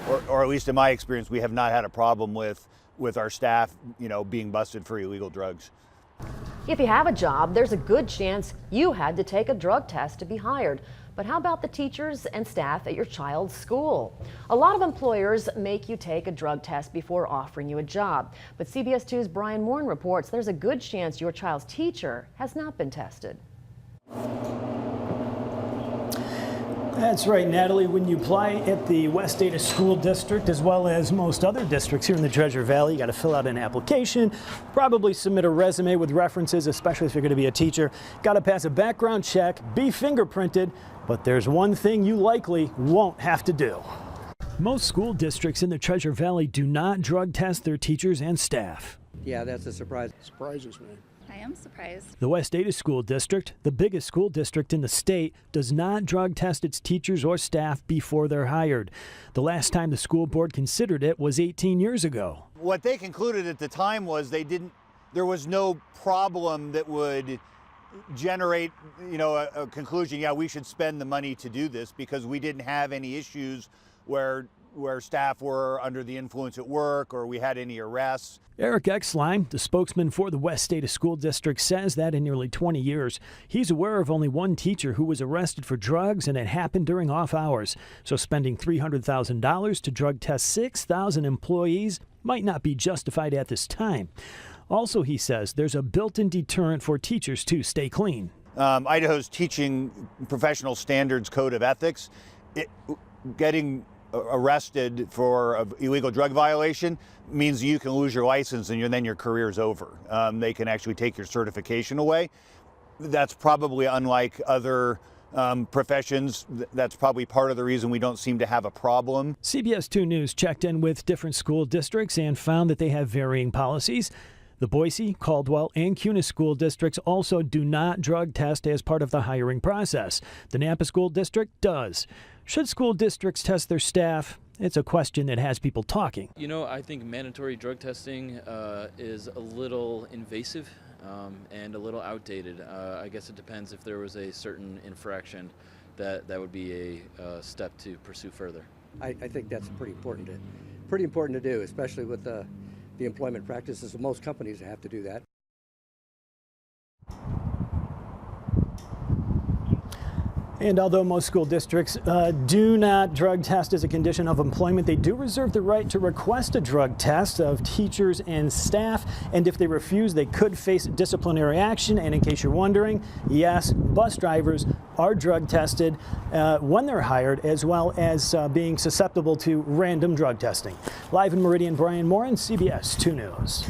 or at least in my experience, we have not had a problem with our staff, being busted for illegal drugs. If you have a job, there's a good chance you had to take a drug test to be hired. But how about the teachers and staff at your child's school? A lot of employers make you take a drug test before offering you a job. But CBS 2's Brian Morin reports there's a good chance your child's teacher has not been tested. That's right, Natalie. When you apply at the West Idaho School District, as well as most other districts here in the Treasure Valley, you got to fill out an application, probably submit a resume with references, especially if you're going to be a teacher. Got to pass a background check, be fingerprinted, but there's one thing you likely won't have to do. Most school districts in the Treasure Valley do not drug test their teachers and staff. Yeah, that's a surprise. Surprises me. I am surprised. The West Idaho School District, the biggest school district in the state, does not drug test its teachers or staff before they're hired. The last time the school board considered it was 18 years ago. What they concluded at the time was there was no problem that would generate, a conclusion, yeah, we should spend the money to do this, because we didn't have any issues where staff were under the influence at work or we had any arrests. Eric Exline, the spokesman for the West Idaho School District, says that in nearly 20 years, he's aware of only one teacher who was arrested for drugs, and it happened during off hours. So spending $300,000 to drug test 6,000 employees might not be justified at this time. Also, he says there's a built-in deterrent for teachers to stay clean. Idaho's teaching professional standards code of ethics, getting arrested for an illegal drug violation means you can lose your license and then your career's over. They can actually take your certification away. That's probably unlike other professions. That's probably part of the reason we don't seem to have a problem. CBS 2 News checked in with different school districts and found that they have varying policies. The Boise, Caldwell, and Cunis school districts also do not drug test as part of the hiring process. The Nampa School District does. Should school districts test their staff? It's a question that has people talking. I think mandatory drug testing is a little invasive and a little outdated. I guess it depends if there was a certain infraction that would be a step to pursue further. I think that's pretty important to do, especially with the employment practices of most companies that have to do that. And although most school districts do not drug test as a condition of employment, they do reserve the right to request a drug test of teachers and staff. And if they refuse, they could face disciplinary action. And in case you're wondering, yes, bus drivers are drug tested when they're hired, as well as being susceptible to random drug testing. Live in Meridian, Brian Morin, CBS 2 News.